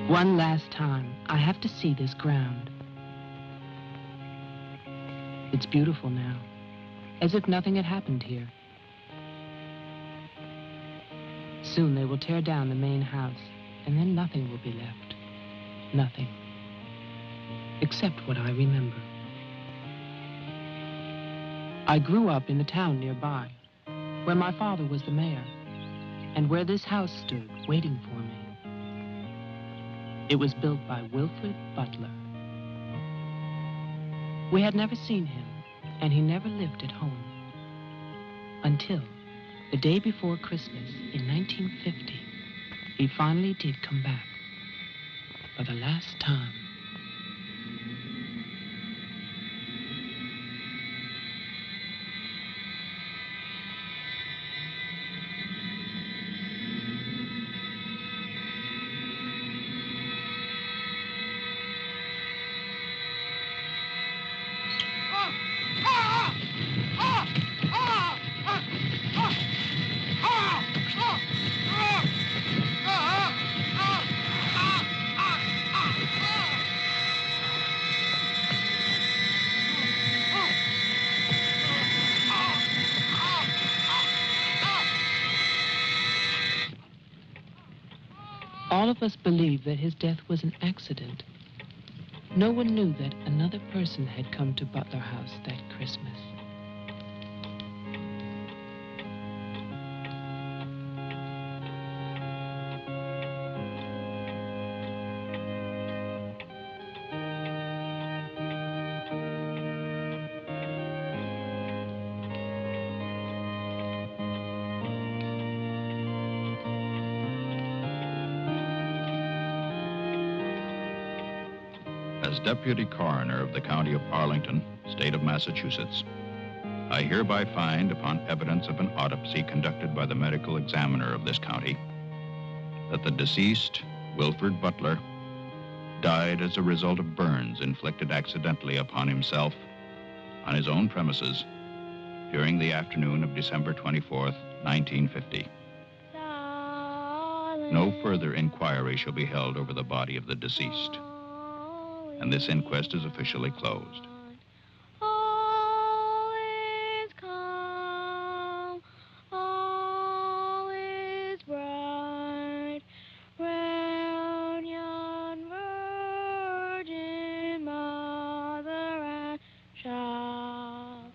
One last time, I have to see this ground. It's beautiful now, as if nothing had happened here. Soon they will tear down the main house, and then nothing will be left. Nothing. Except what I remember. I grew up in the town nearby, where my father was the mayor, and where this house stood waiting for me. It was built by Wilfred Butler. We had never seen him, and he never lived at home. Until the day before Christmas in 1950, he finally did come back for the last time. All of us believed that his death was an accident. No one knew that another person had come to Butler House that Christmas. As Deputy Coroner of the County of Arlington, State of Massachusetts, I hereby find, upon evidence of an autopsy conducted by the medical examiner of this county, that the deceased, Wilfred Butler, died as a result of burns inflicted accidentally upon himself on his own premises during the afternoon of December 24th, 1950. No further inquiry shall be held over the body of the deceased, and this inquest is officially closed. All is calm, all is bright, round yon Virgin Mother and Child.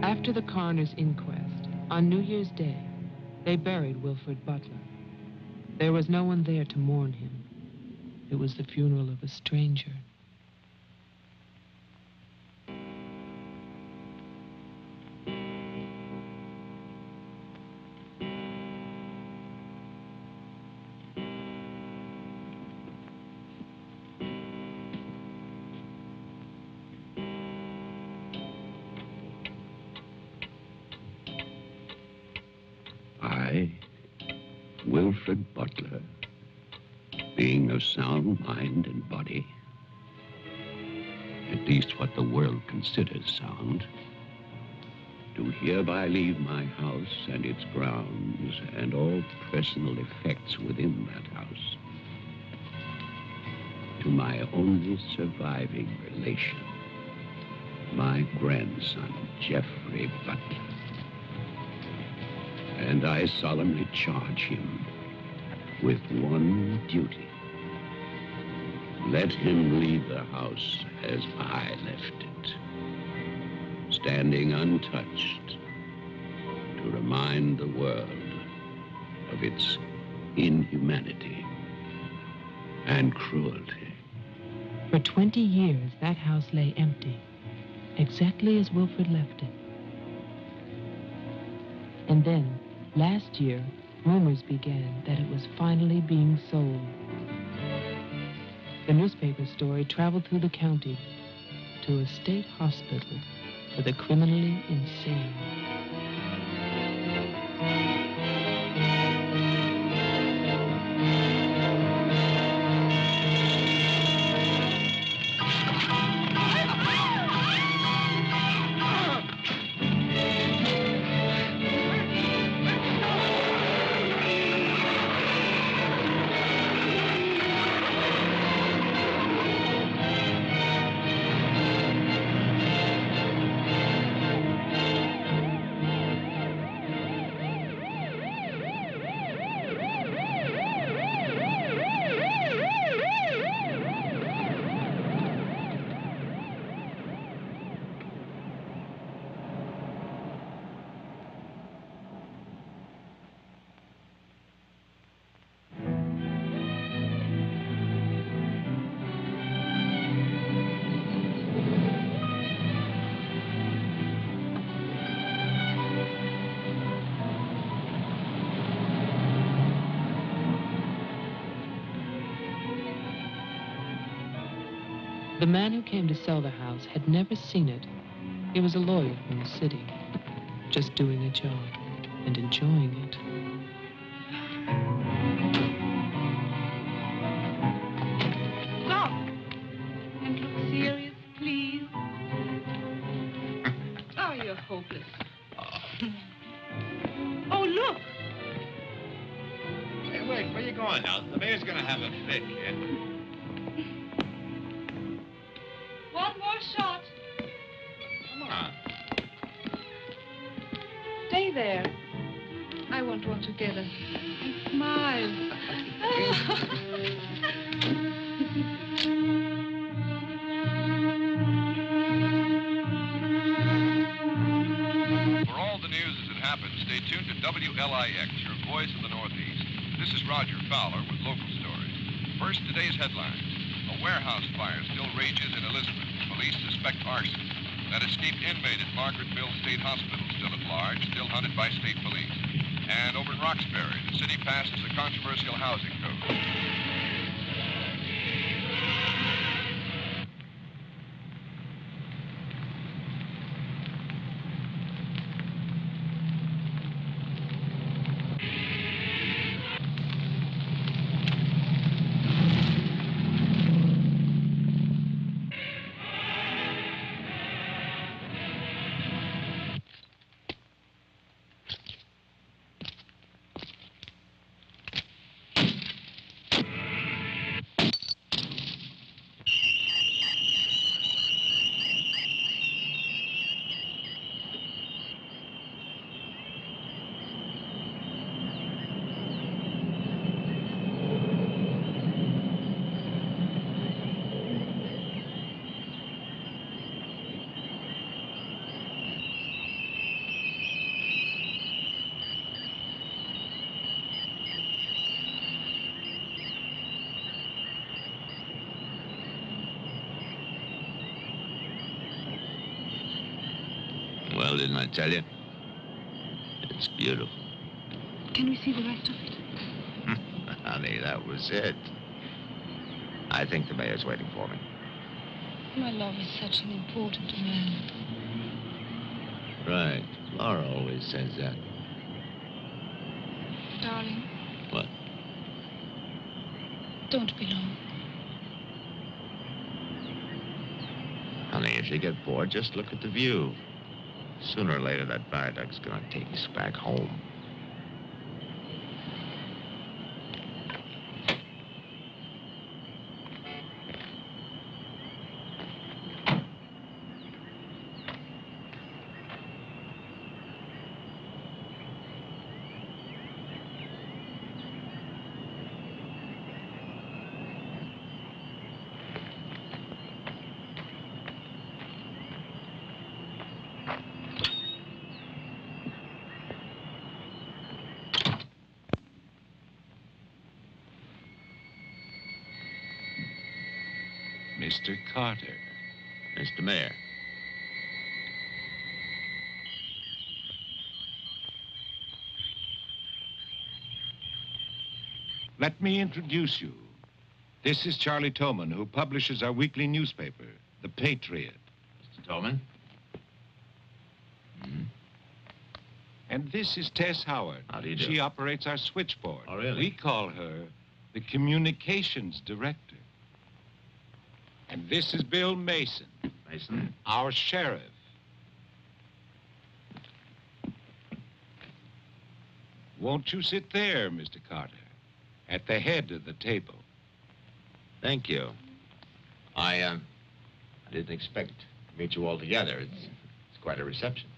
After the coroner's inquest, on New Year's Day, they buried Wilfred Butler. There was no one there to mourn him. It was the funeral of a stranger. Wilfred Butler, being of sound mind and body, at least what the world considers sound, do hereby leave my house and its grounds and all personal effects within that house to my only surviving relation, my grandson, Geoffrey Butler. And I solemnly charge him with one duty. Let him leave the house as I left it, standing untouched to remind the world of its inhumanity and cruelty. For 20 years, that house lay empty, exactly as Wilfred left it. And then, last year, rumors began that it was finally being sold. The newspaper story traveled through the county to a state hospital for the criminally insane. The man who came to sell the house had never seen it. He was a lawyer from the city, just doing a job and enjoying it. Stop! And look serious, please. Oh, you're hopeless. Oh, look! Hey, wait, where you going now? The mayor's gonna have a fit, kid. One more shot. Come on. Stay there. I want one together. And smile. For all the news as it happens, stay tuned to WLIX, your voice of the Northeast. This is Roger Fowler with local stories. First, today's headlines. A warehouse fire still rages in Elizabeth. Police suspect arson. That escaped inmate at Margaretville State Hospital still at large, still hunted by state police. And over in Roxbury, the city passes a controversial housing code. Well, didn't I tell you? It's beautiful. Can we see the rest of it? Honey, that was it. I think the mayor's waiting for me. My love is such an important man. Right. Laura always says that. Darling, What? Don't be long. Honey, if you get bored, just look at the view. Sooner or later, that viaduct's gonna take us back home. Mr. Carter. Mr. Mayor. Let me introduce you. This is Charlie Toman, who publishes our weekly newspaper, The Patriot. Mr. Tolman. And this is Tess Howard. How do you do? She operates our switchboard. Oh, really? We call her the communications director. And this is Bill Mason, Mason. our sheriff. Won't you sit there, Mr. Carter, at the head of the table? Thank you. I didn't expect to meet you all together. It's quite a reception.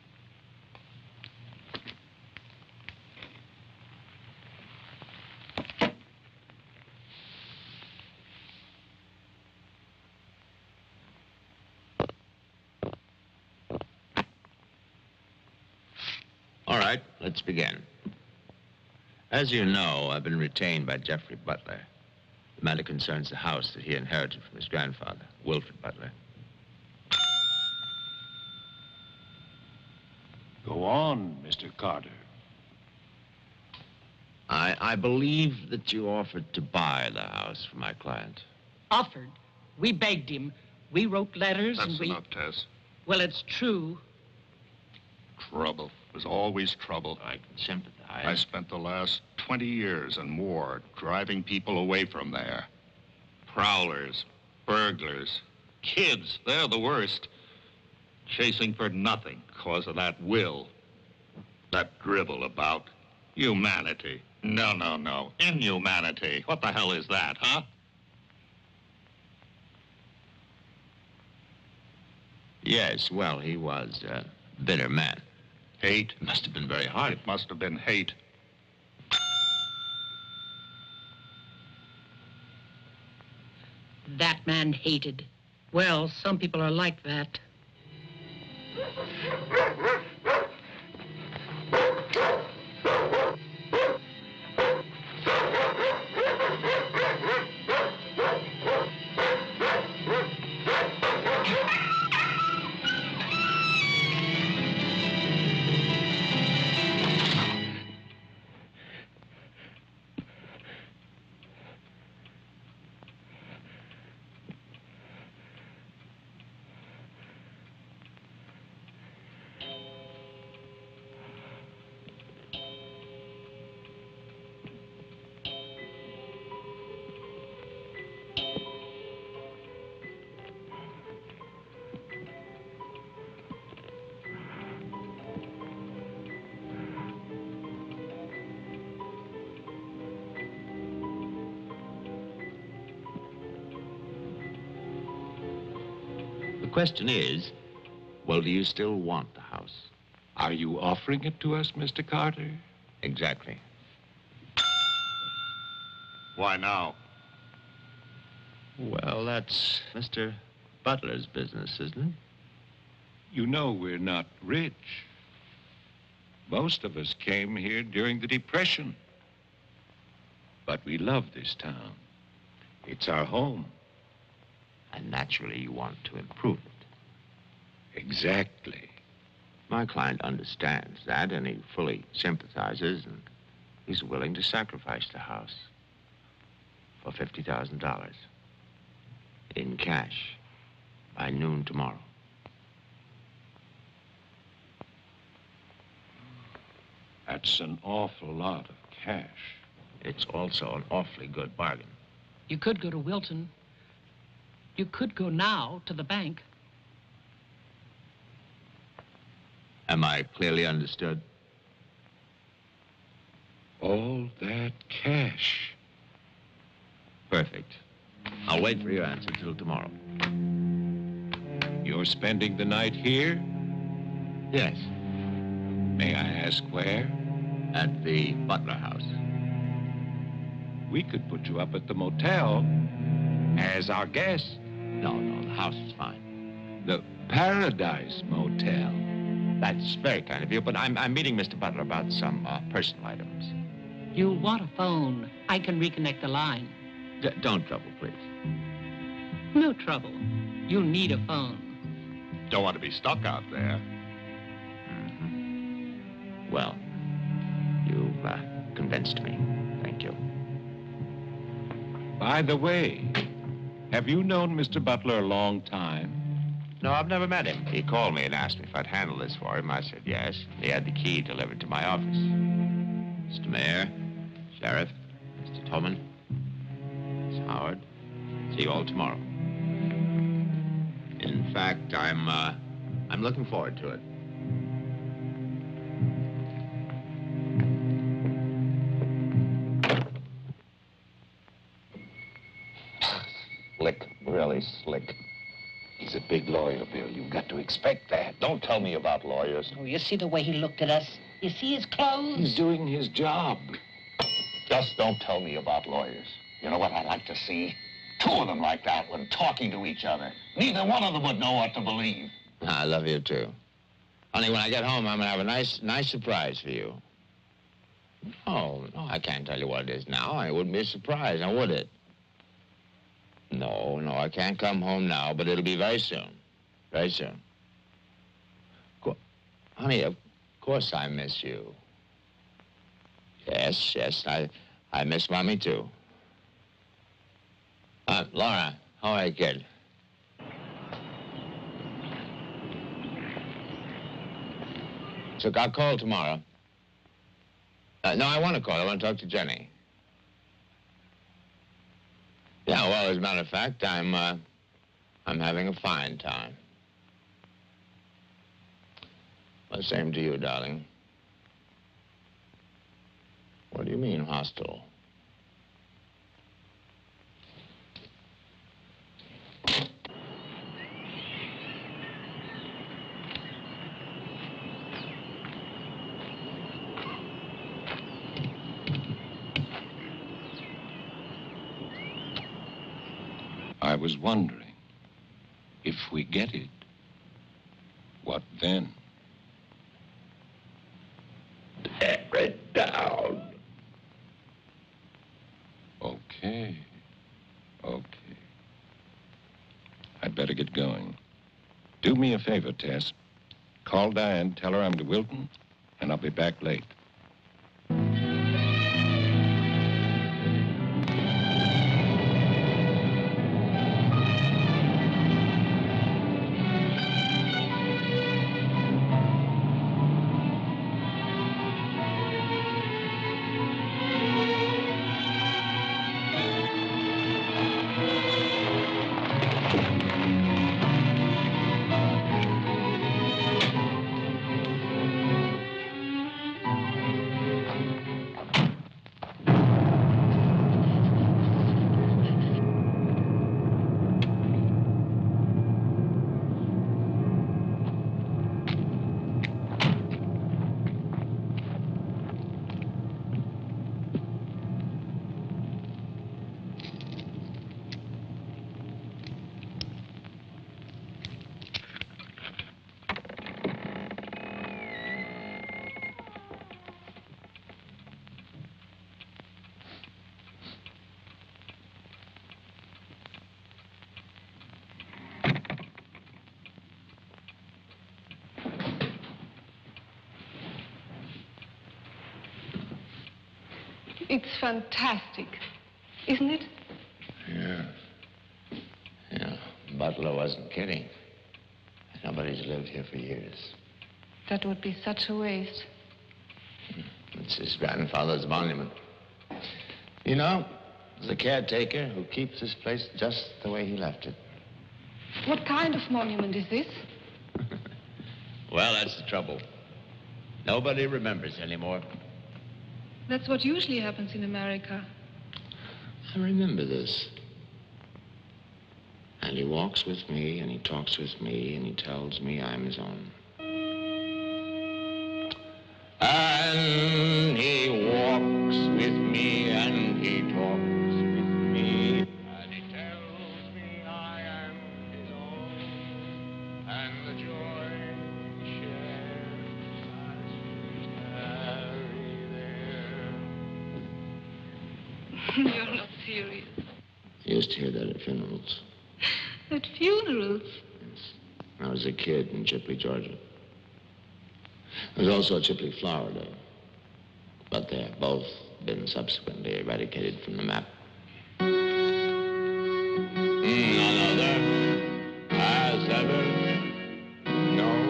All right, let's begin. As you know, I've been retained by Jeffrey Butler. The matter concerns the house that he inherited from his grandfather, Wilfred Butler. Go on, Mr. Carter. I believe that you offered to buy the house for my client. Offered. We begged him. We wrote letters and we... That's enough, Tess. Well, it's true. Trouble. There's always trouble. I can sympathize. I spent the last 20 years and more driving people away from there. Prowlers, burglars, kids, they're the worst. Chasing for nothing because of that will. That drivel about humanity. No, no, no. Inhumanity. What the hell is that, huh? Yes, well, he was a bitter man. Hate. It must have been very hard. It must have been hate. That man hated. Well, some people are like that. The question is, well, do you still want the house? Are you offering it to us, Mr. Carter? Exactly. Why now? Well, that's Mr. Butler's business, isn't it? You know we're not rich. Most of us came here during the Depression. But we love this town. It's our home. And naturally, you want to improve it. Exactly. My client understands that, and he fully sympathizes, and he's willing to sacrifice the house for $50,000 in cash by noon tomorrow. That's an awful lot of cash. It's also an awfully good bargain. You could go to Wilton. You could go now to the bank. Am I clearly understood? All that cash. Perfect. I'll wait for your answer till tomorrow. You're spending the night here? Yes. May I ask where? At the Butler House. We could put you up at the motel as our guest. No, the house is fine. The Paradise Motel. That's very kind of you, but I'm meeting Mr. Butler about some personal items. You'll want a phone. I can reconnect the line. Don't trouble, please. No trouble. You'll need a phone. Don't want to be stuck out there. Mm-hmm. Well, you've convinced me. Thank you. By the way, have you known Mr. Butler a long time? No, I've never met him. He called me and asked me if I'd handle this for him. I said yes. He had the key delivered to my office. Mr. Mayor, Sheriff, Mr. Tolman, Miss Howard, see you all tomorrow. In fact, I'm looking forward to it. Slick, really slick. He's a big lawyer, Bill. You've got to expect that. Don't tell me about lawyers. Oh, you see the way he looked at us? You see his clothes? He's doing his job. Just don't tell me about lawyers. You know what I'd like to see? Two of them like that when talking to each other. Neither one of them would know what to believe. I love you, too. Honey, when I get home, I'm going to have a nice surprise for you. No, I can't tell you what it is now. It wouldn't be a surprise, now would it? No, I can't come home now, but it'll be very soon. Very soon. Honey, of course I miss you. Yes, I miss Mommy, too. Laura, how are you, kid? So I'll call tomorrow. No, I want to call. I want to talk to Jenny. Yeah, well, as a matter of fact, I'm having a fine time. Well, same to you, darling. What do you mean, hostile? I was wondering, if we get it, what then? Tear it down. Okay. I'd better get going. Do me a favor, Tess. Call Diane, tell her I'm to Wilton, and I'll be back late. It's fantastic, isn't it? Yeah. Butler wasn't kidding. Nobody's lived here for years. That would be such a waste. It's his grandfather's monument. You know, There's a caretaker who keeps this place just the way he left it. What kind of monument is this? Well, that's the trouble. Nobody remembers anymore. That's what usually happens in America. I remember this. And he walks with me, and he talks with me, and he tells me I'm his own. And he walks with me, and he talks with me, and he tells me I am his own. And the joy he shares as we tarry there. You're not serious. I used to hear that at funerals. At funerals? When I was a kid in Chipley, Georgia. There was also a Chipley Flower Day. But they have both been subsequently eradicated from the map. None other has ever known.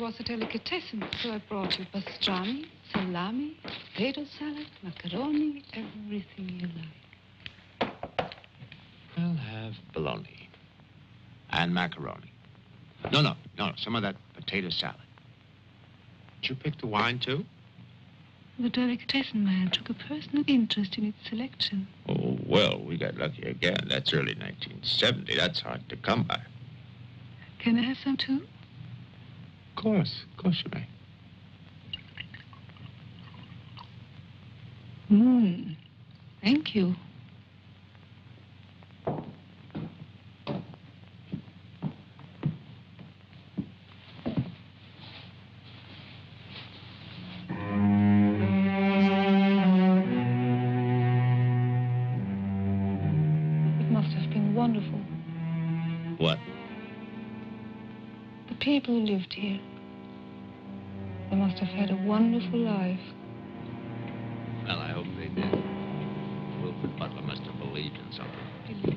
Was a delicatessen, so I brought you pastrami, salami, potato salad, macaroni, everything you like. I'll have bologna and macaroni. No, some of that potato salad. Did you pick the wine, too? The delicatessen man took a personal interest in its selection. Oh, well, we got lucky again. That's early 1970. That's hard to come by. Can I have some, too? Of course you may. Thank you. It must have been wonderful. What? The people who lived here. They must have had a wonderful life. Well, I hope they did. Wilfred Butler must have believed in something.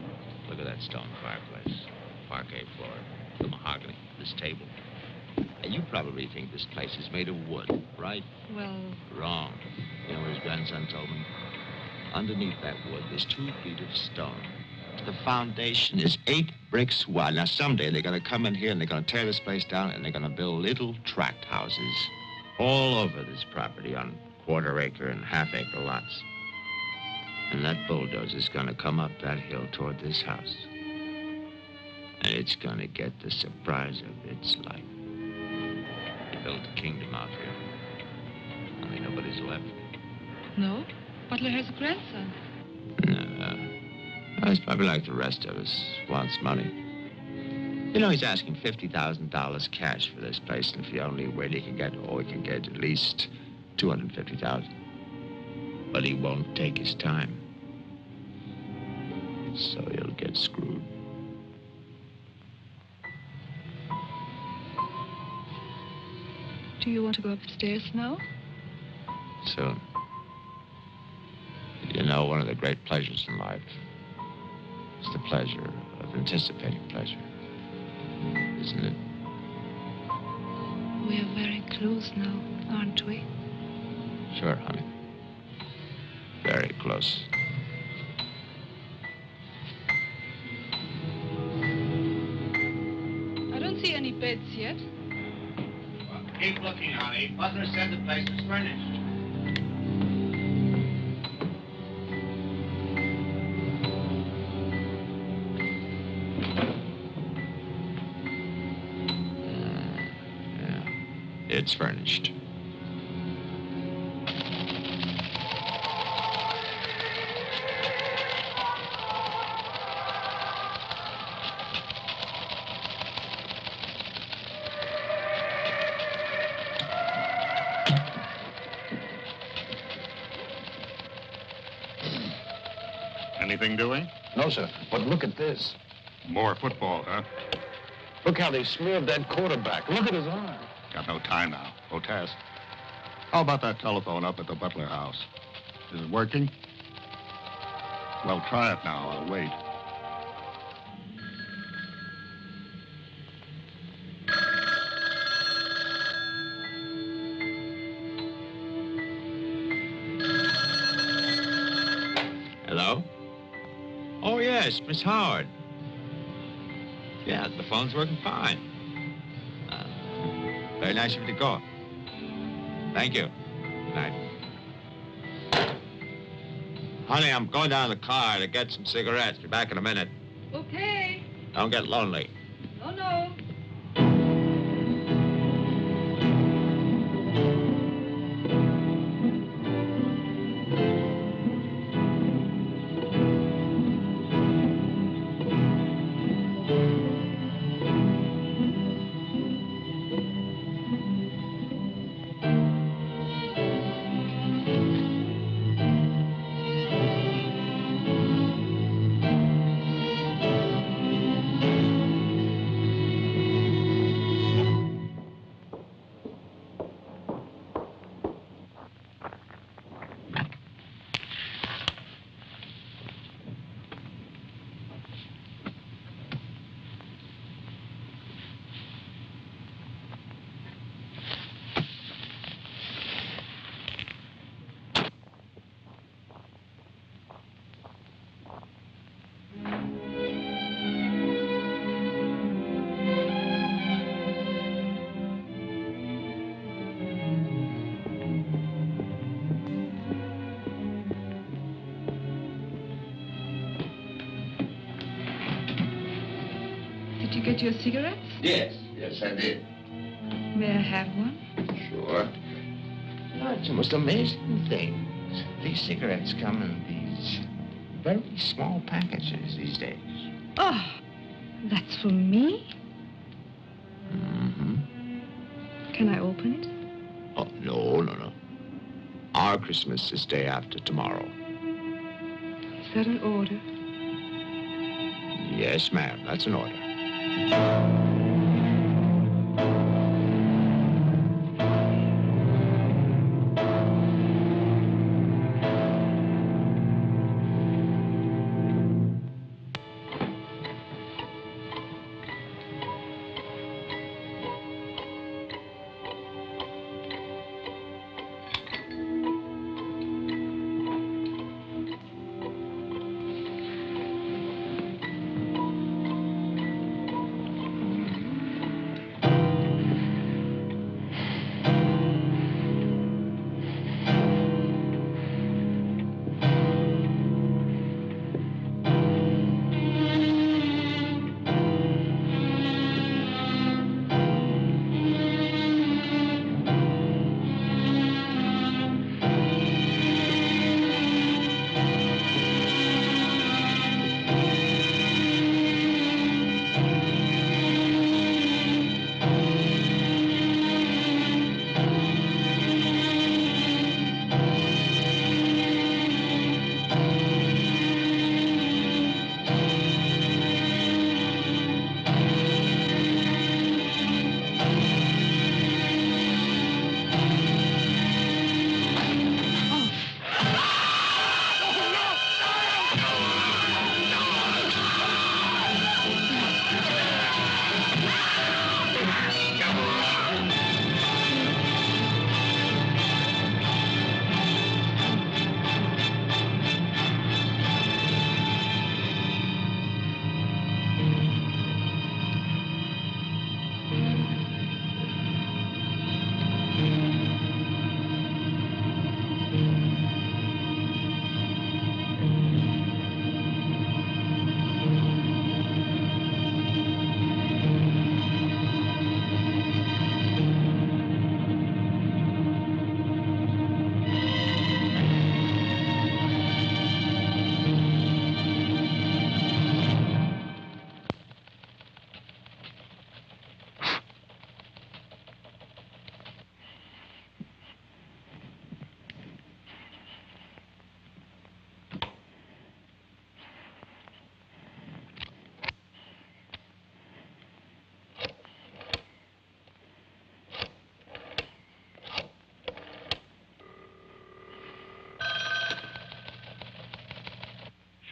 Look at that stone fireplace, parquet floor, the mahogany, this table. Now, you probably think this place is made of wood, right? Well... Wrong. You know what his grandson told me? Underneath that wood, there's 2 feet of stone. The foundation is 8 bricks wide. Now, someday they're going to come in here and they're going to tear this place down and they're going to build little tract houses all over this property on quarter-acre and half-acre lots. And that bulldozer's going to come up that hill toward this house. And it's going to get the surprise of its life. They built a kingdom out here. Only nobody's left. No? Butler has a grandson. No. He's probably like the rest of us, wants money. You know, he's asking $50,000 cash for this place, and if the only way he can get at least $250,000. But he won't take his time. So he'll get screwed. Do you want to go upstairs now? Soon. You know, one of the great pleasures in life is the pleasure of anticipating pleasure. Isn't it? We are very close now, aren't we? Sure, honey. Very close. I don't see any beds yet. Well, keep looking, honey. Butler said the place was furnished. It's furnished. Anything doing? No, sir. But look at this. More football, huh? Look how they smeared that quarterback. Look at his arm. Got no time now. Otes. How about that telephone up at the Butler house? Is it working? Well, try it now. I'll wait. Hello? Oh, yes, Miss Howard. Yeah, the phone's working fine. Very nice of you to call. Thank you. Good night. Honey, I'm going down to the car to get some cigarettes. Be back in a minute. Okay. Don't get lonely. No, no. Did you get your cigarettes? Yes, I did. May I have one? Sure. Oh, it's the most amazing things. These cigarettes come in these very small packages these days. Oh, that's for me? Mm-hmm. Can I open it? Oh, no. Our Christmas is day after tomorrow. Is that an order? Yes, ma'am, that's an order.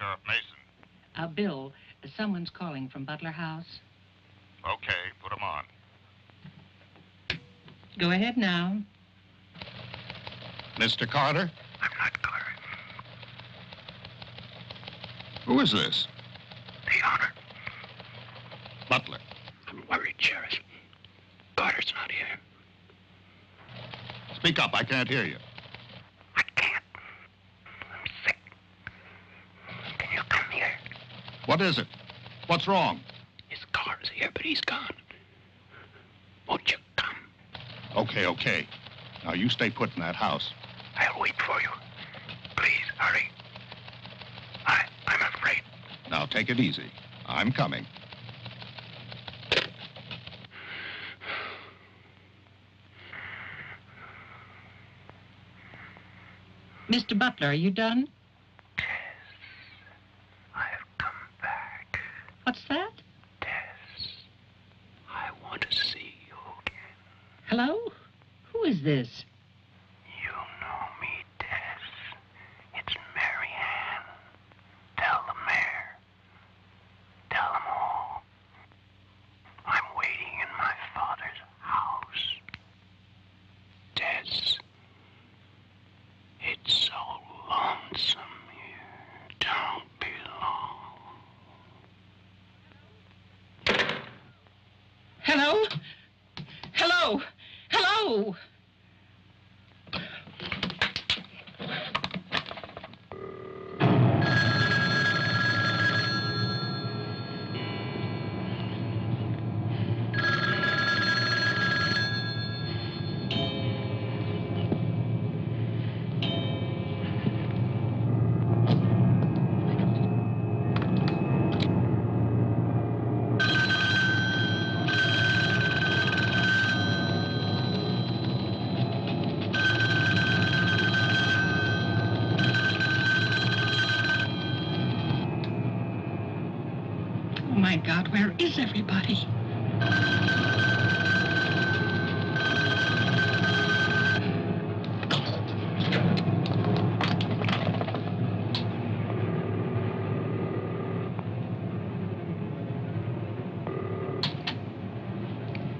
Sheriff Mason. Bill, someone's calling from Butler House. Okay, put him on. Go ahead now. Mr. Carter? I'm not Carter. Who is this? The Honor. Butler. I'm worried, Sheriff. Carter's not here. Speak up, I can't hear you. I can't. I'm sick. Can you come here? What is it? What's wrong? His car's here, but he's gone. Won't you come? Okay. Now, you stay put in that house. I'll wait for you. Please, hurry. I'm afraid. Now, take it easy. I'm coming. Mr. Butler, are you done? Tess, I have come back. What's that? Tess, I want to see you again. Hello? Who is this? You know me, Tess. It's Mary Ann. Tell the mayor. Tell them all. I'm waiting in my father's house. Tess, it's so lonesome here. Don't be long. Hello? Hello? Hello? Oh, my God, where is everybody?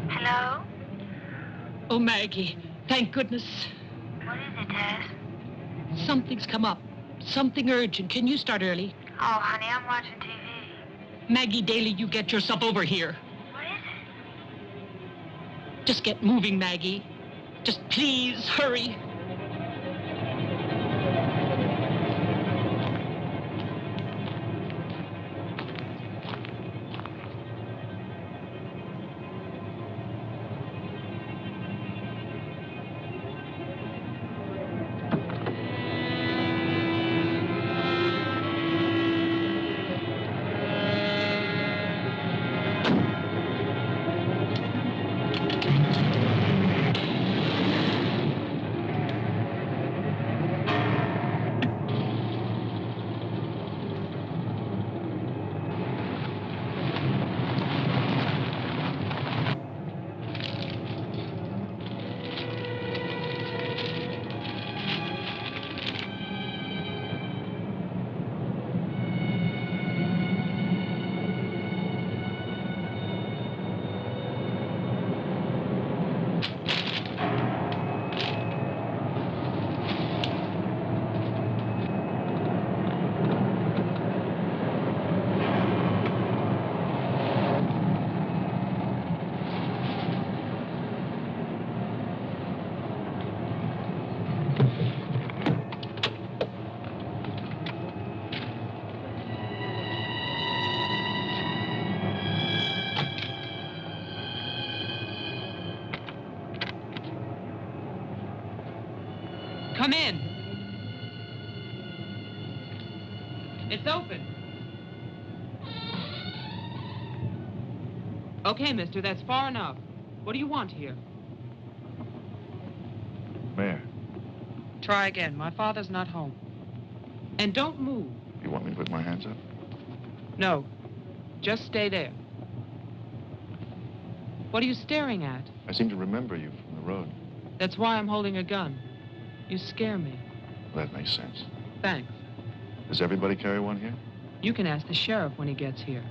Hello? Oh, Maggie, thank goodness. What is it, Tess? Something's come up. Something urgent. Can you start early? Oh, honey, I'm watching TV. Maggie Daly, you get yourself over here. What is it? Just get moving, Maggie. Just please hurry. Come in. It's open. Okay, mister, that's far enough. What do you want here? Mayor, Try again. My father's not home. And don't move. you want me to put my hands up? No. Just stay there. What are you staring at? I seem to remember you from the road. That's why I'm holding a gun. You scare me. Well, that makes sense. Thanks. Does everybody carry one here? You can ask the sheriff when he gets here.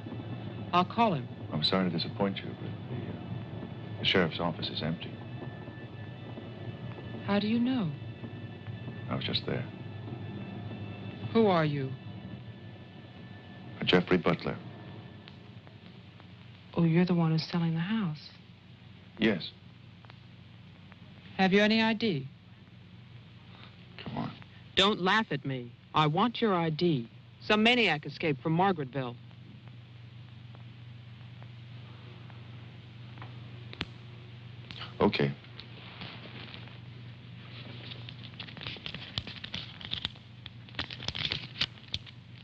I'll call him. I'm sorry to disappoint you, but the sheriff's office is empty. How do you know? I was just there. Who are you? Jeffrey Butler. Oh, you're the one who's selling the house. Yes. Have you any ID? Come on. Don't laugh at me. I want your ID. Some maniac escaped from Margaretville. Okay.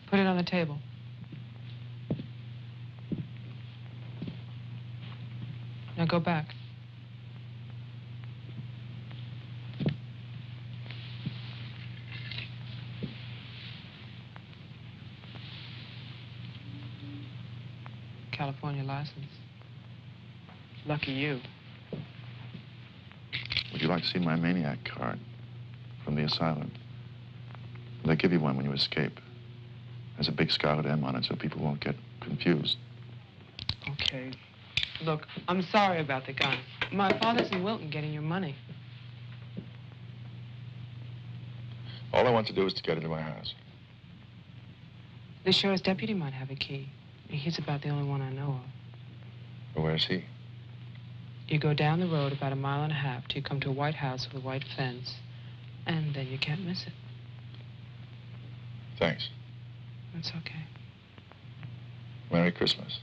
Put it on the table. Now go back. California license. Lucky you. Would you like to see my maniac card from the asylum? They give you one when you escape. There's a big scarlet M on it so people won't get confused. Okay. Look, I'm sorry about the gun. My father's in Wilton getting your money. All I want to do is to get into my house. The sheriff's deputy might have a key. He's about the only one I know of. Well, where's he? You go down the road about 1.5 miles till you come to a white house with a white fence, and then you can't miss it. Thanks. That's okay. Merry Christmas.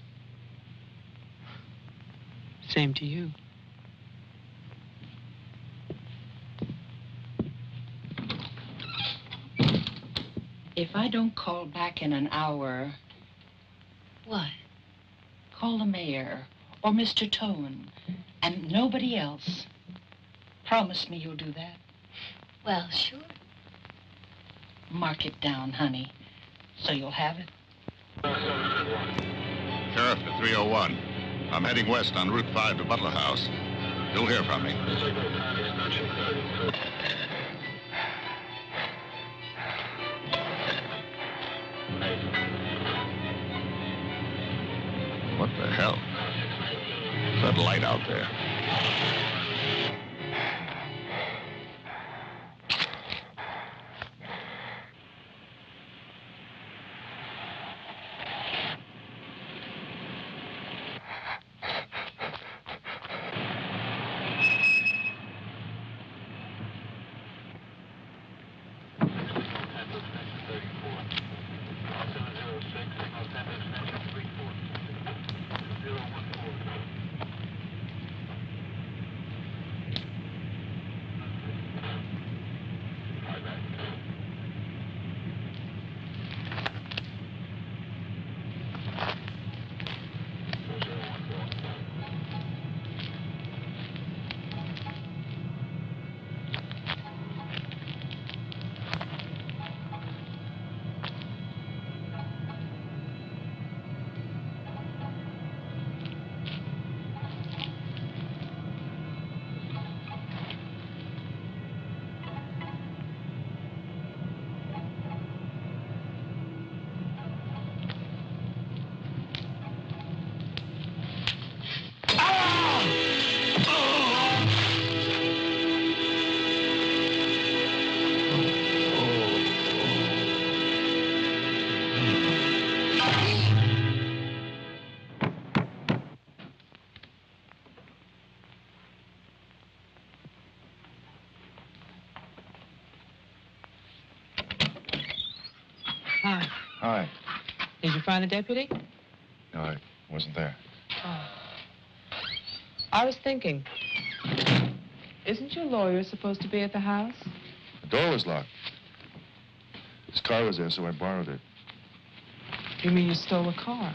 Same to you. If I don't call back in an hour... What? Call the mayor or Mr. Tone and nobody else. Promise me you'll do that. Well, sure. Mark it down, honey, so you'll have it. Sheriff to 301. I'm heading west on Route 5 to Butler House. You'll hear from me. What the hell? That light out there. Hi. Hi. Did you find the deputy? No, I wasn't there. Oh. I was thinking, isn't your lawyer supposed to be at the house? The door was locked. His car was there, so I borrowed it. You mean you stole a car?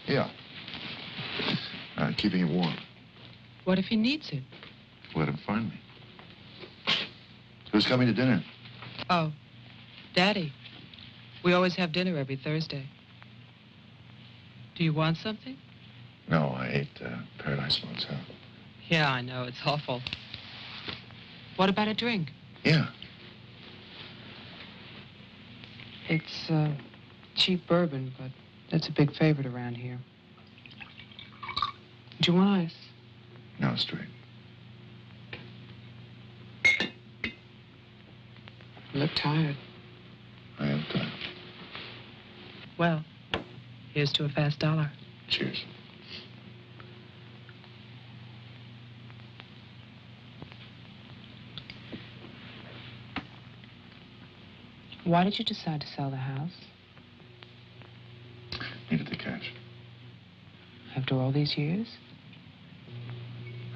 Yeah. Keeping it warm. What if he needs it? Let him find me. Who's coming to dinner? Oh, Daddy. We always have dinner every Thursday. Do you want something? No, I ate Paradise Motel. Yeah, I know. It's awful. What about a drink? Yeah. It's Cheap bourbon, but that's a big favorite around here. Do you want ice? No, straight. You look tired. I am tired. Well, here's to a fast dollar. Cheers. Why did you decide to sell the house? Needed the cash. After all these years?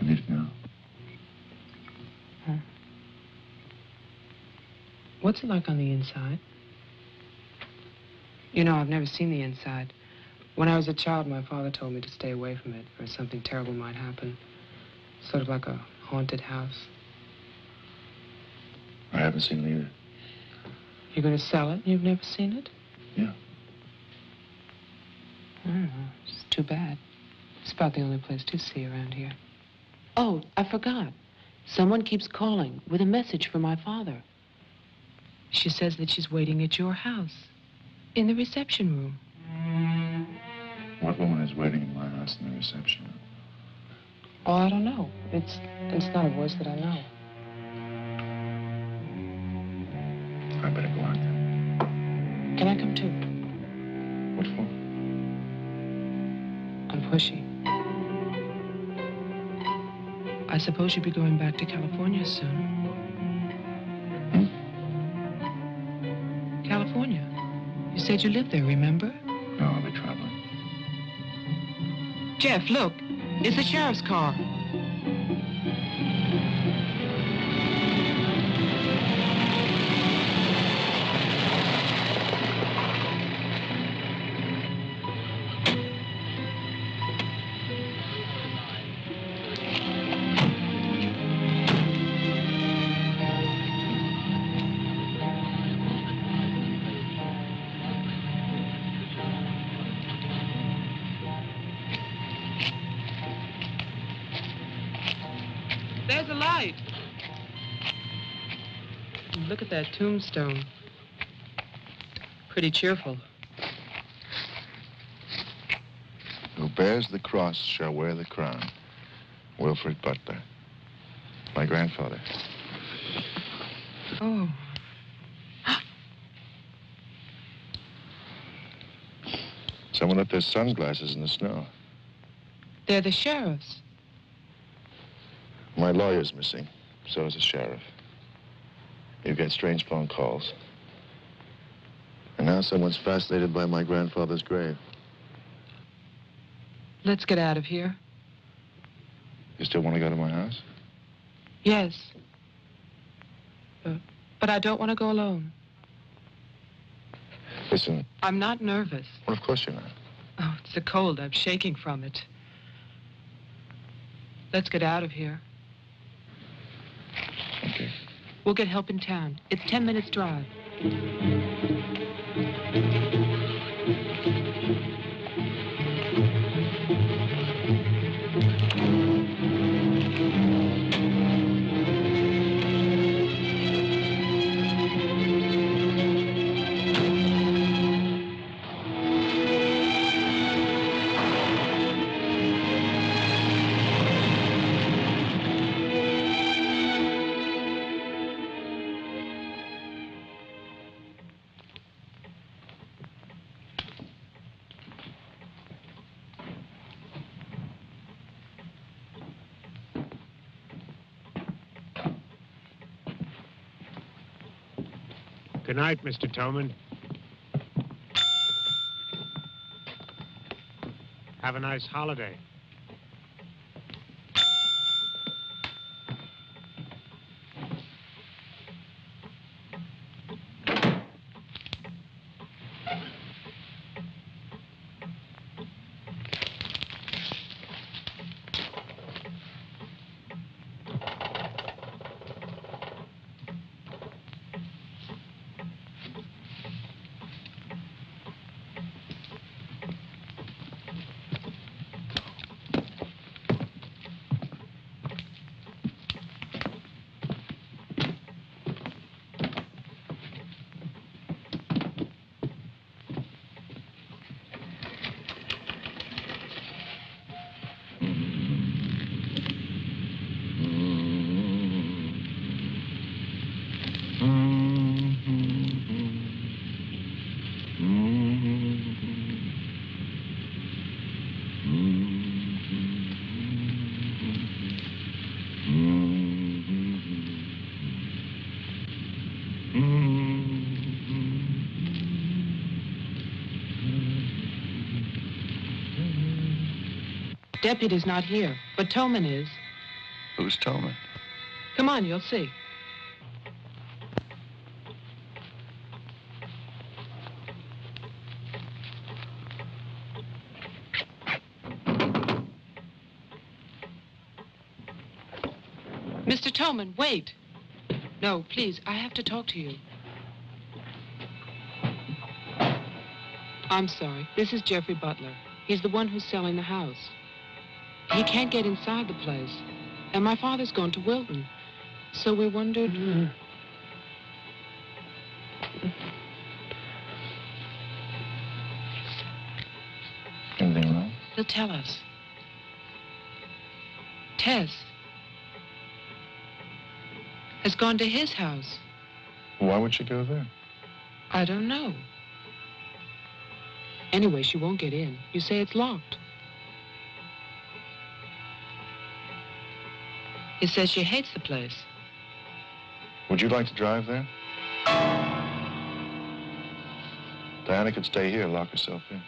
I need it now. Huh. What's it like on the inside? You know, I've never seen the inside. When I was a child, my father told me to stay away from it, or something terrible might happen. Sort of like a haunted house. I haven't seen it either. You're going to sell it and you've never seen it? Yeah. Oh, it's too bad. It's about the only place to see around here. Oh, I forgot. Someone keeps calling with a message for my father. She says that she's waiting at your house, in the reception room. What woman is waiting in my house in the reception room? Oh, I don't know. It's not a voice that I know. I better go out then. Can I come too? What for? I'm pushy. I suppose you'll be going back to California soon. California? You said you lived there, remember? No, I'll be traveling. Jeff, look. It's the sheriff's car. There's a light. Look at that tombstone. Pretty cheerful. Who bears the cross shall wear the crown. Wilfred Butler. My grandfather. Oh. Someone left their sunglasses in the snow. They're the sheriff's. My lawyer's missing. So is the sheriff. You get strange phone calls. And now someone's fascinated by my grandfather's grave. Let's get out of here. You still want to go to my house? Yes. But I don't want to go alone. Listen. I'm not nervous. Well, of course you're not. Oh, it's the cold. I'm shaking from it. Let's get out of here. Okay. We'll get help in town. It's 10 minutes drive. Good night, Mr. Toman. Have a nice holiday. Deputy's not here, but Toman is. Who's Toman? Come on, you'll see. Mr. Toman, wait. No, please, I have to talk to you. I'm sorry. This is Jeffrey Butler. He's the one who's selling the house. He can't get inside the place. And my father's gone to Wilton. So we wondered... Anything wrong? He'll tell us. Tess has gone to his house. Why would she go there? I don't know. Anyway, she won't get in. You say it's locked. He says she hates the place. Would you like to drive there? Diana could stay here, lock herself in.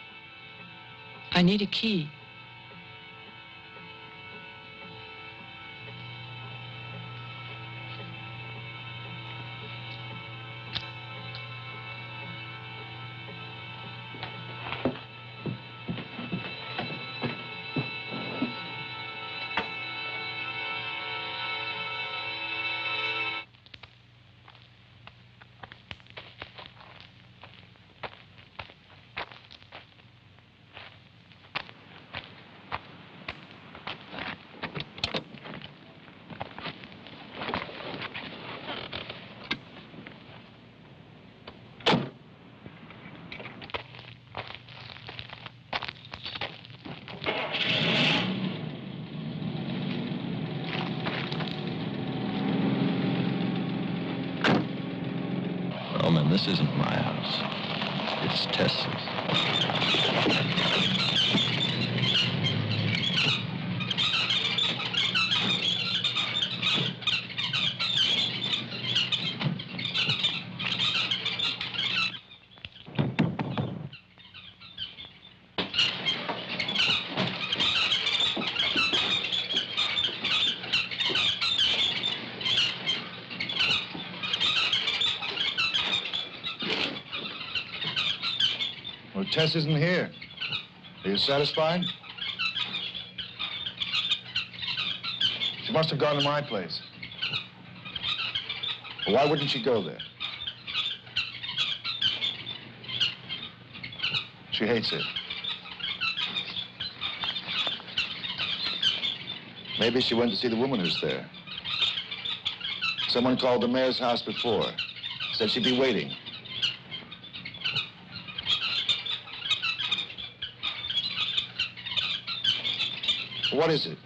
I need a key. Oh, man, this isn't my house. It's Tess's. Well, Tess isn't here. Are you satisfied? She must have gone to my place. Well, why wouldn't she go there? She hates it. Maybe she went to see the woman who's there. Someone called the mayor's house before. Said she'd be waiting. What is it?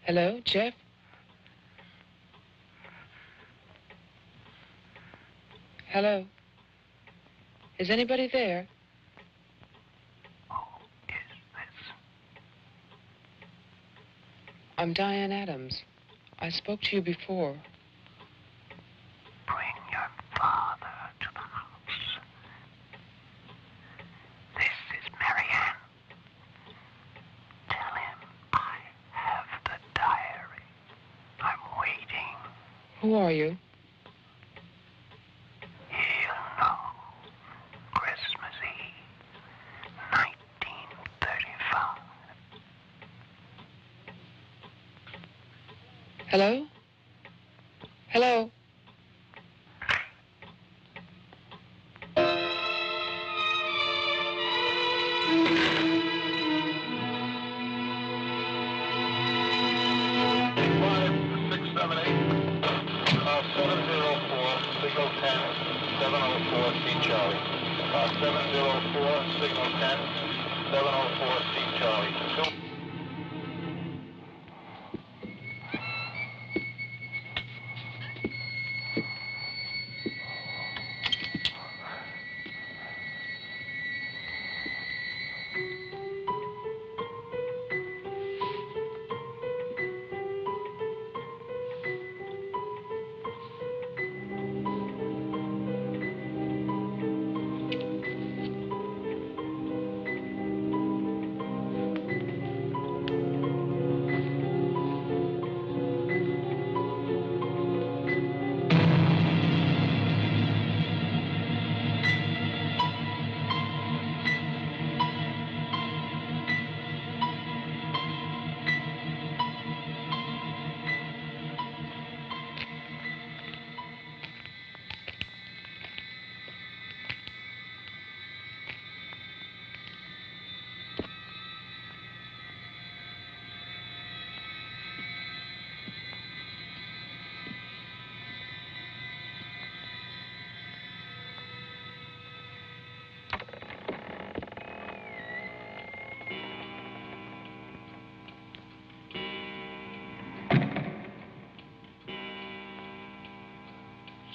Hello, Jeff? Hello? Is anybody there? I'm Diane Adams. I spoke to you before. Bring your father to the house. This is Marianne. Tell him I have the diary. I'm waiting. Who are you? He'll know. Christmas Eve, 1935. Hello? Hello? Signal 10, 704 C Charlie. 704, signal 10, 704 C Charlie.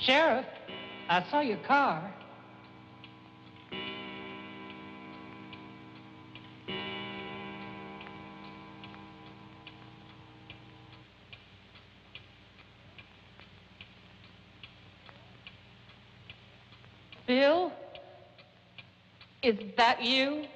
Sheriff, I saw your car. Bill? Is that you?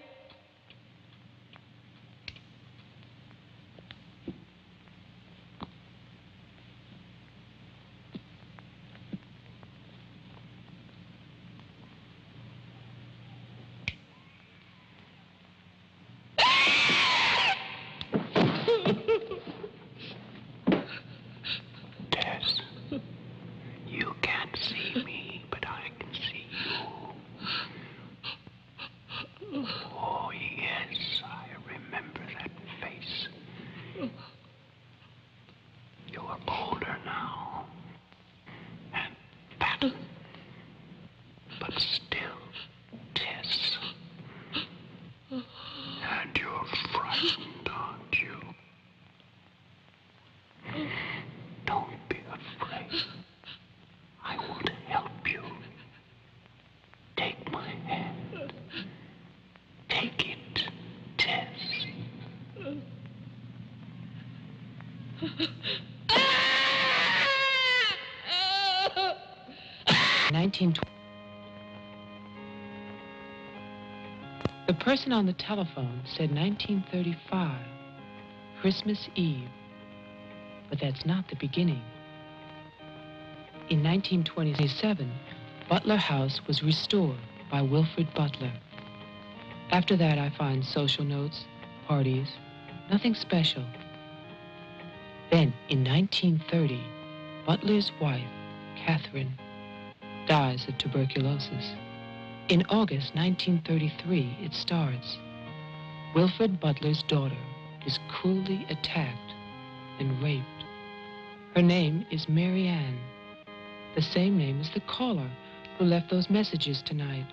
Tess, you can't see me, but I can see you. Oh, yes, I remember that face. You're older now. And fat. But still, Tess. And you're frightened, aren't you? Don't be afraid. I want to help you. Take my hand. Take it, Tess. 1920. The person on the telephone said 1935, Christmas Eve. But that's not the beginning. In 1927, Butler House was restored by Wilfred Butler. After that, I find social notes, parties, nothing special. Then, in 1930, Butler's wife, Catherine, dies of tuberculosis. In August 1933, it starts. Wilfred Butler's daughter is cruelly attacked and raped. Her name is Mary Ann, the same name as the caller who left those messages tonight.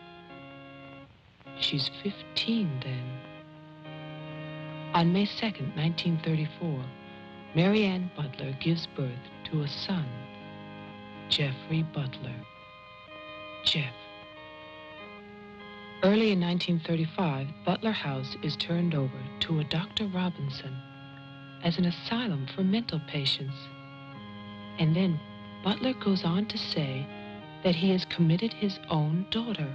She's 15 then. On May 2nd, 1934, Mary Ann Butler gives birth to a son, Jeffrey Butler. Jeff. Early in 1935, Butler House is turned over to a Dr. Robinson as an asylum for mental patients. And then Butler goes on to say that he has committed his own daughter.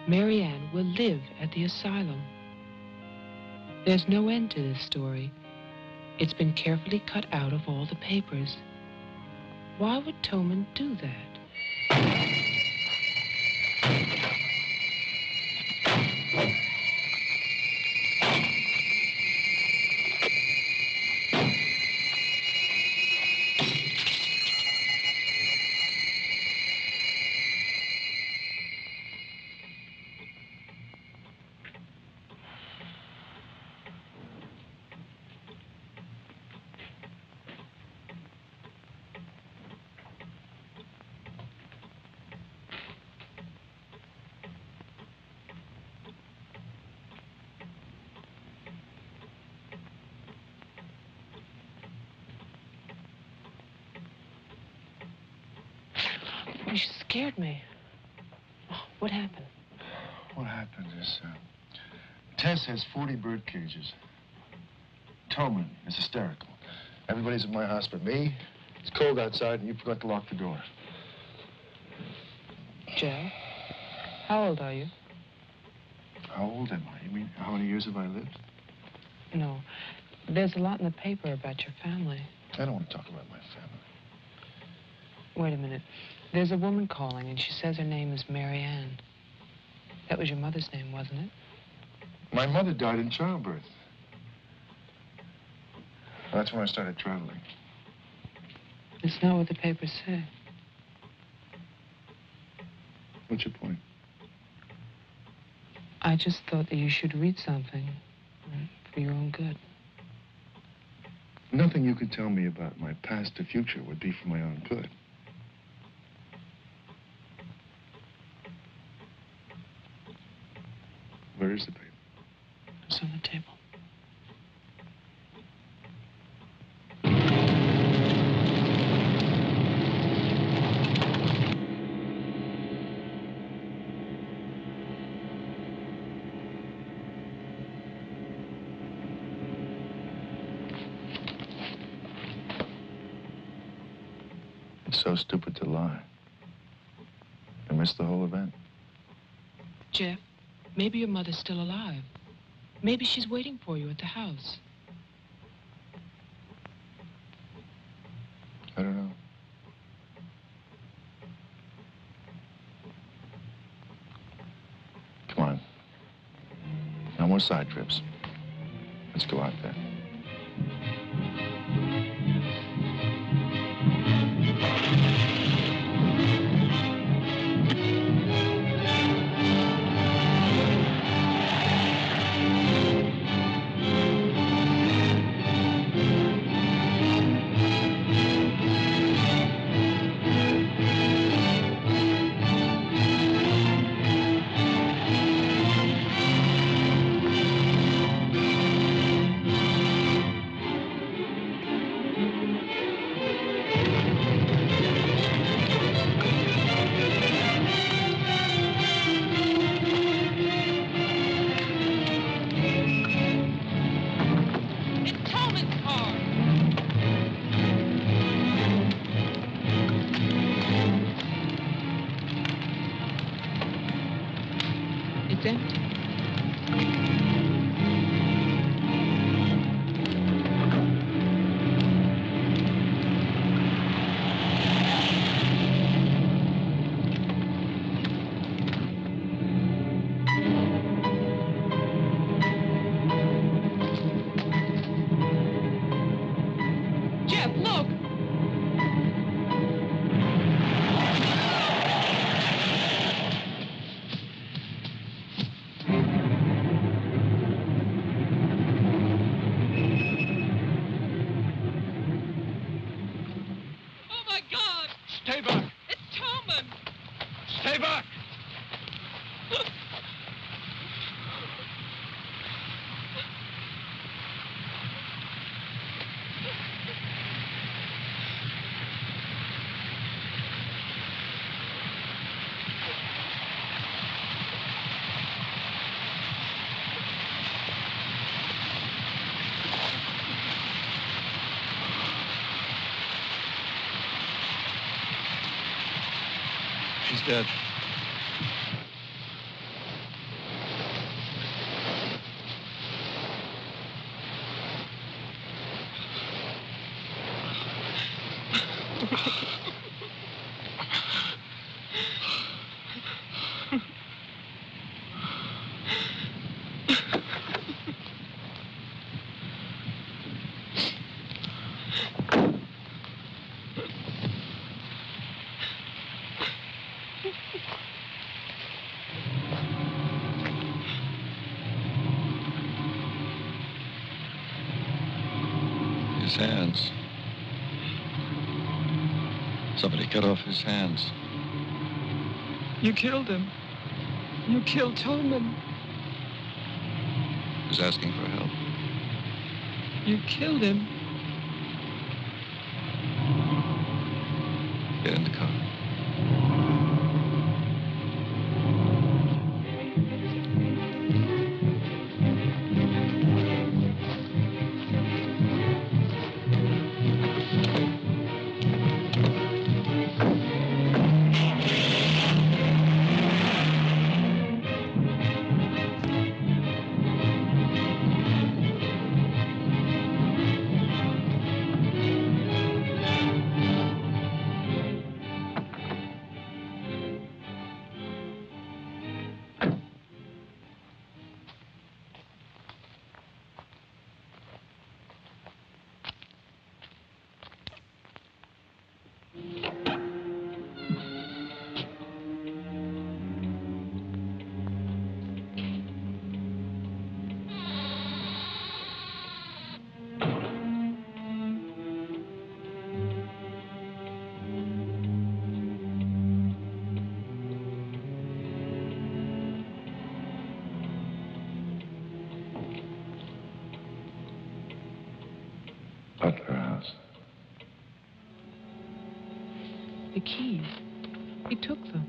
Mary Ann will live at the asylum. There's no end to this story. It's been carefully cut out of all the papers. Why would Toman do that? You scared me. Oh, what happened? What happened is, Tess has 40 bird cages. Toman is hysterical. Everybody's at my house but me. It's cold outside, and you forgot to lock the door. Joe, how old are you? How old am I? You mean, how many years have I lived? No. There's a lot in the paper about your family. I don't want to talk about my family. Wait a minute. There's a woman calling, and she says her name is Mary Ann. That was your mother's name, wasn't it? My mother died in childbirth. That's when I started traveling. It's not what the papers say. What's your point? I just thought that you should read something for your own good. Nothing you could tell me about my past or future would be for my own good. Where is the paper? It's on the table. It's so stupid to lie. I missed the whole event. Jeff, maybe your mother's still alive. Maybe she's waiting for you at the house. I don't know. Come on. No more side trips. Let's go out there. It's empty. Jeff, look! Oh, my God! Stay back! It's Toman! Stay back! She's dead. His hands. Somebody cut off his hands. You killed him. You killed Toman. He's asking for help. You killed him. Get in the car. Butler House. The keys. He took them.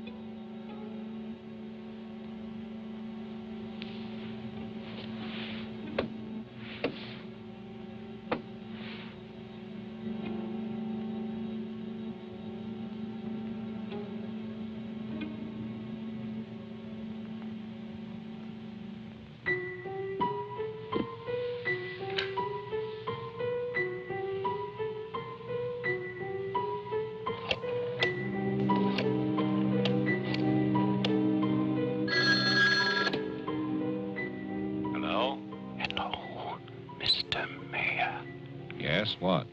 Yes, what?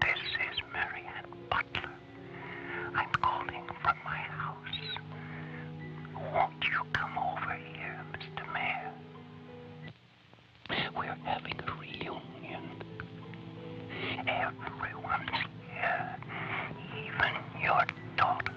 This is Marianne Butler. I'm calling from my house. Won't you come over here, Mr. Mayor? We're having a reunion. Everyone's here, even your daughter.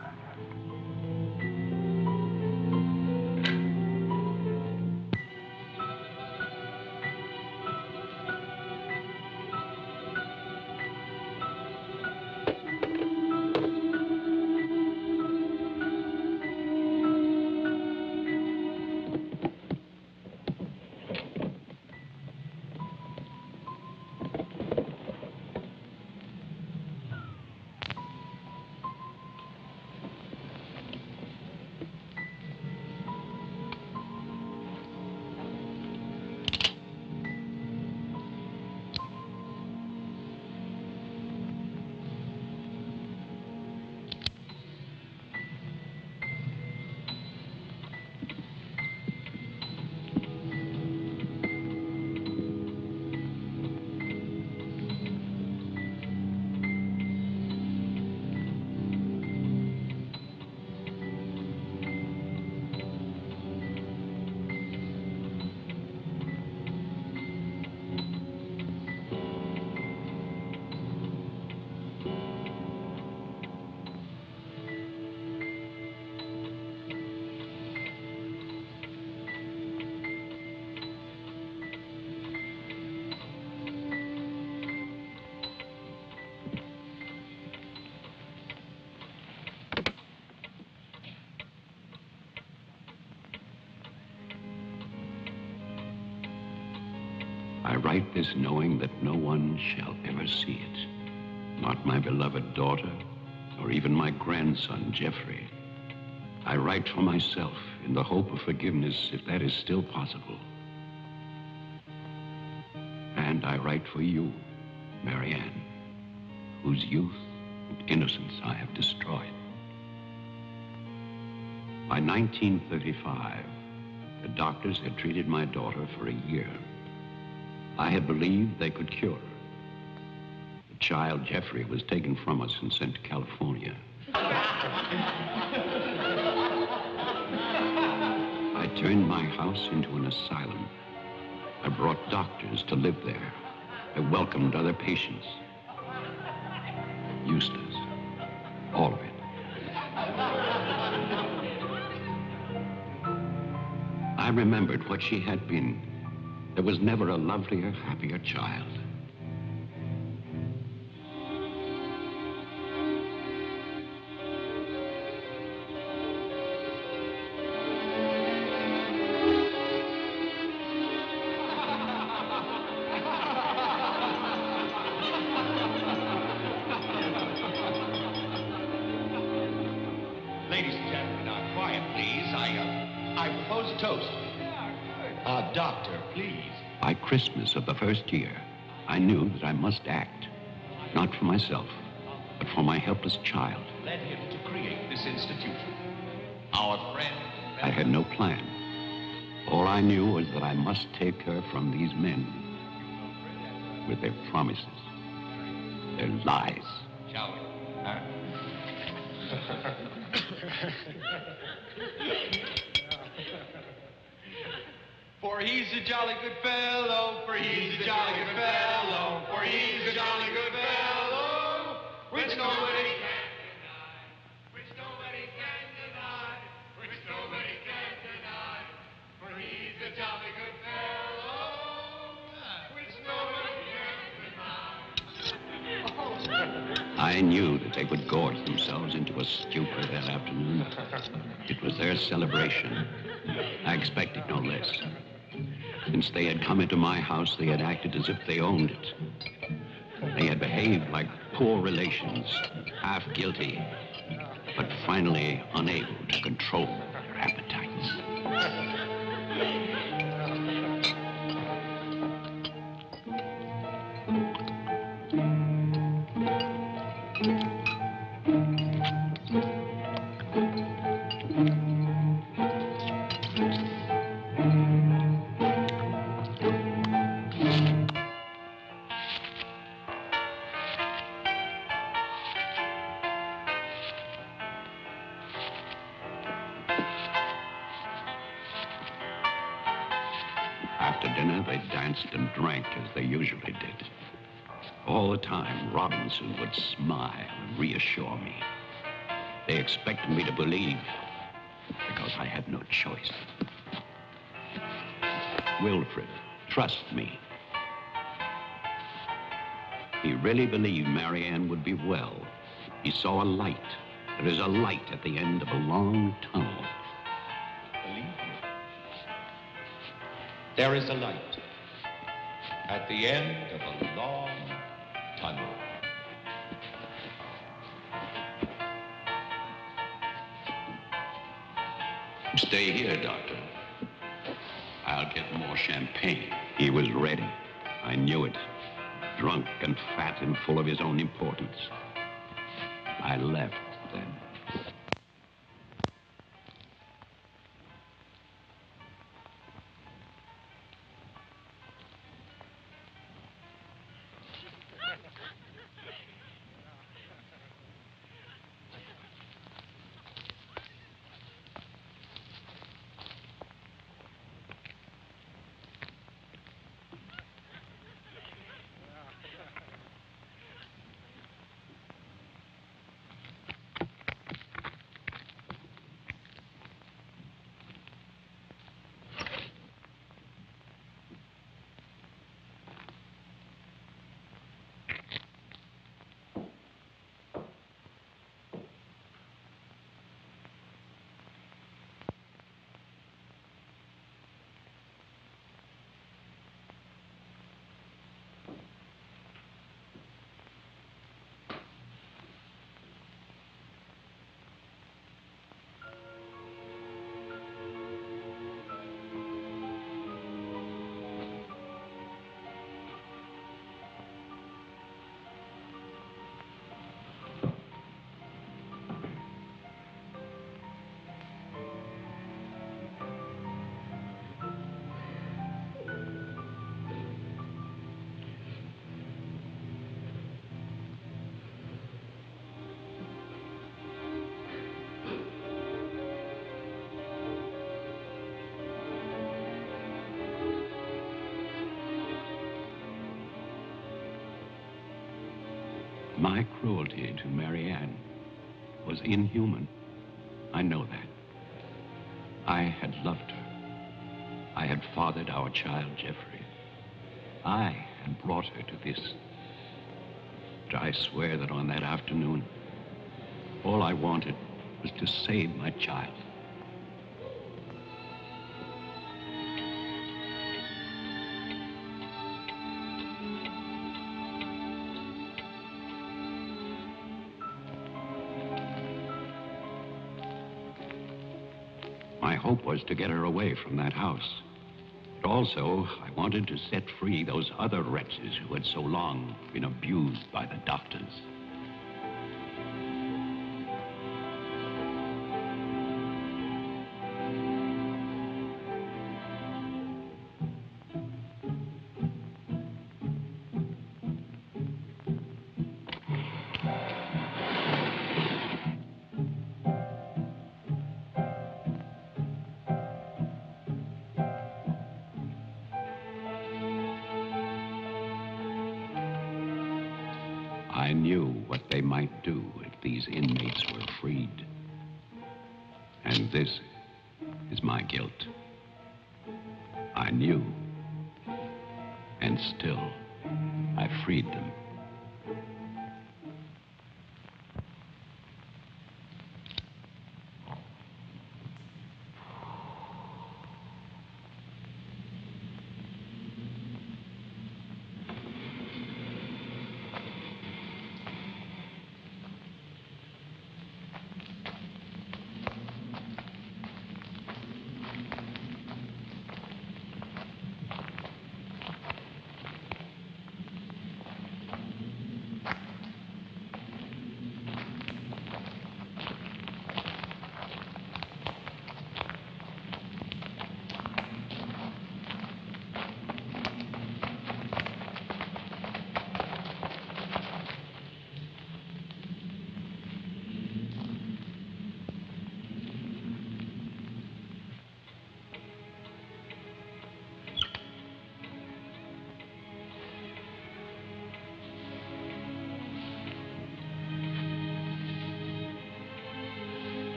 I write this knowing that no one shall ever see it. Not my beloved daughter, or even my grandson, Jeffrey. I write for myself in the hope of forgiveness, if that is still possible. And I write for you, Marianne, whose youth and innocence I have destroyed. By 1935, the doctors had treated my daughter for a year. I had believed they could cure her. The child, Jeffrey, was taken from us and sent to California. I turned my house into an asylum. I brought doctors to live there. I welcomed other patients. Eustace, all of it. I remembered what she had been. There was never a lovelier, happier child. Ladies and gentlemen, now quiet, please. I propose a toast. Doctor, please. By Christmas of the first year, I knew that I must act, not for myself, but for my helpless child. Led him to create this institution. Our friend. I had no plan. All I knew was that I must take her from these men with their promises, their lies. Shall we? Huh? For he's a jolly good fellow, for he's a jolly good fellow, for he's a jolly good fellow, which nobody can deny, which nobody can deny, which nobody can deny, for he's a jolly good fellow, which nobody can deny. I knew that they would gorge themselves into a stupor that afternoon. It was their celebration. I expected no less. Since they had come into my house, they had acted as if they owned it. They had behaved like poor relations, half guilty, but finally unable to control their appetites. After dinner, they danced and drank as they usually did. All the time, Robinson would smile and reassure me. They expected me to believe, because I had no choice. Wilfred, trust me. He really believed Marianne would be well. He saw a light. There is a light at the end of a long tunnel. Believe me. There is a light at the end of a long tunnel. Stay here, Doctor. I'll get more champagne. He was ready. I knew it. Drunk and fat and full of his own importance. I left then. My cruelty to Marianne was inhuman. I know that. I had loved her. I had fathered our child, Jeffrey. I had brought her to this. But I swear that on that afternoon, all I wanted was to save my child. My hope was to get her away from that house. But also, I wanted to set free those other wretches who had so long been abused by the doctors. I knew what they might do if these inmates were freed. And this is my guilt. I knew, and still I freed them.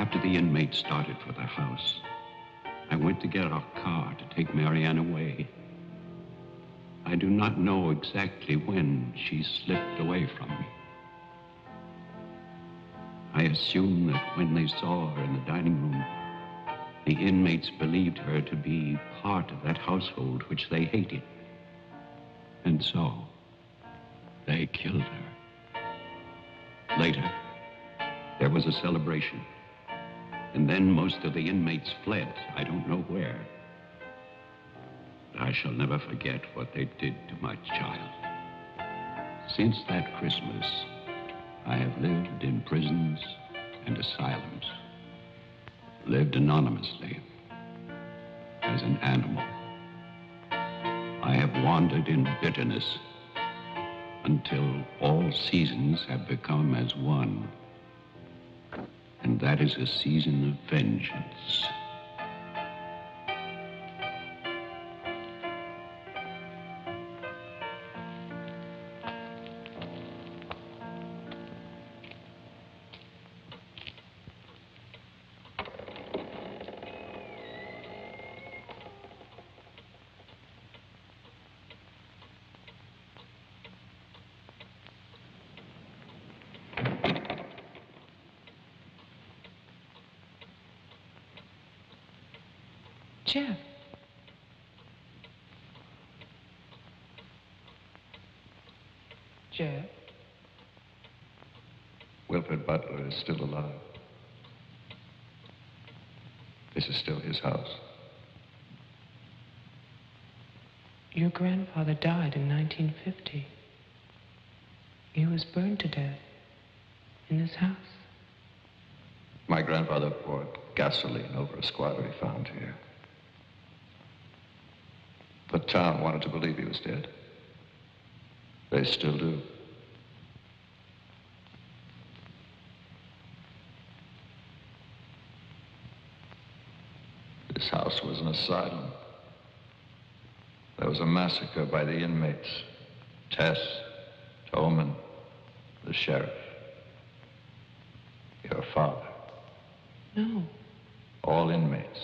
After the inmates started for the house, I went to get our car to take Marianne away. I do not know exactly when she slipped away from me. I assume that when they saw her in the dining room, the inmates believed her to be part of that household which they hated. And so, they killed her. Later, there was a celebration. And then most of the inmates fled. I don't know where. But I shall never forget what they did to my child. Since that Christmas, I have lived in prisons and asylums. Lived anonymously, as an animal. I have wandered in bitterness until all seasons have become as one. And that is a season of vengeance. Jeff. Jeff. Wilfred Butler is still alive. This is still his house. Your grandfather died in 1950. He was burned to death in this house. My grandfather poured gasoline over a squatter he found here. The town wanted to believe he was dead. They still do. This house was an asylum. There was a massacre by the inmates. Tess, Tolman, the sheriff. Your father. No. All inmates.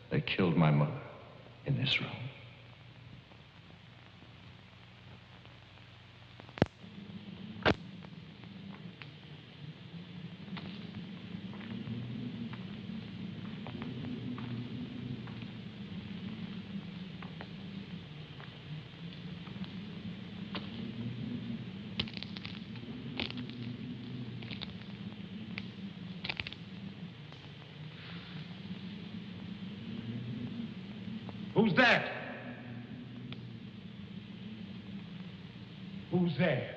They killed my mother in this room. Who's that? Who's there?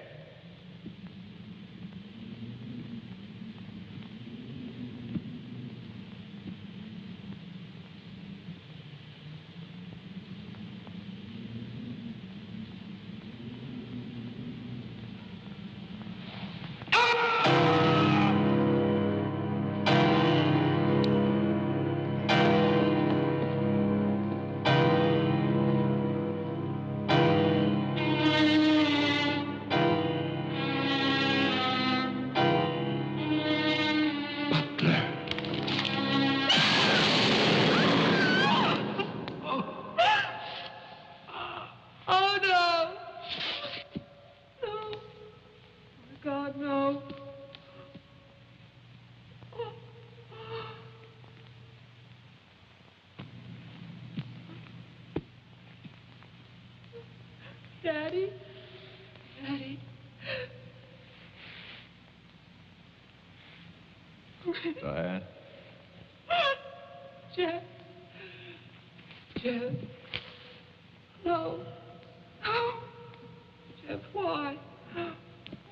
Daddy? Daddy? Diane? Jeff? Jeff? No. No. Jeff, why?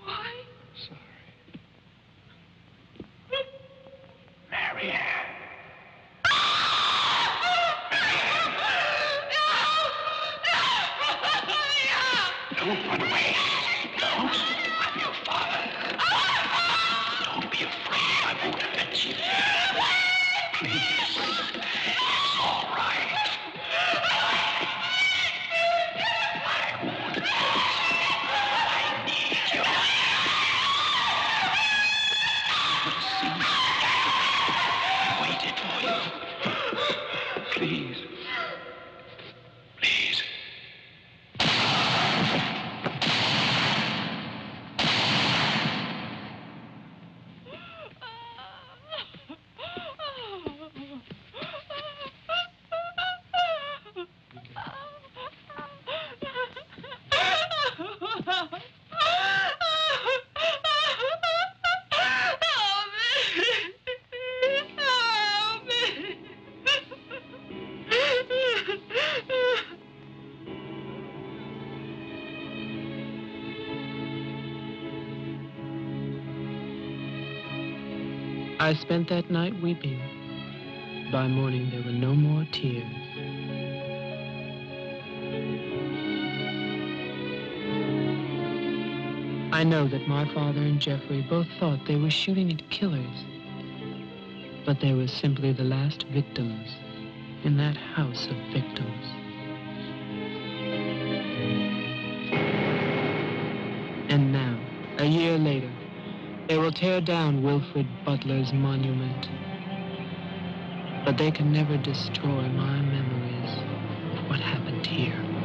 Why? Sorry. Marianne. Don't run away. Don't. I'm your father. Don't be afraid. I won't hurt you. Please. It's all right. I spent that night weeping. By morning, there were no more tears. I know that my father and Jeffrey both thought they were shooting at killers, but they were simply the last victims in that house of victims. And now, a year later, they will tear down Wilfred Butler's monument. But they can never destroy my memories of what happened here.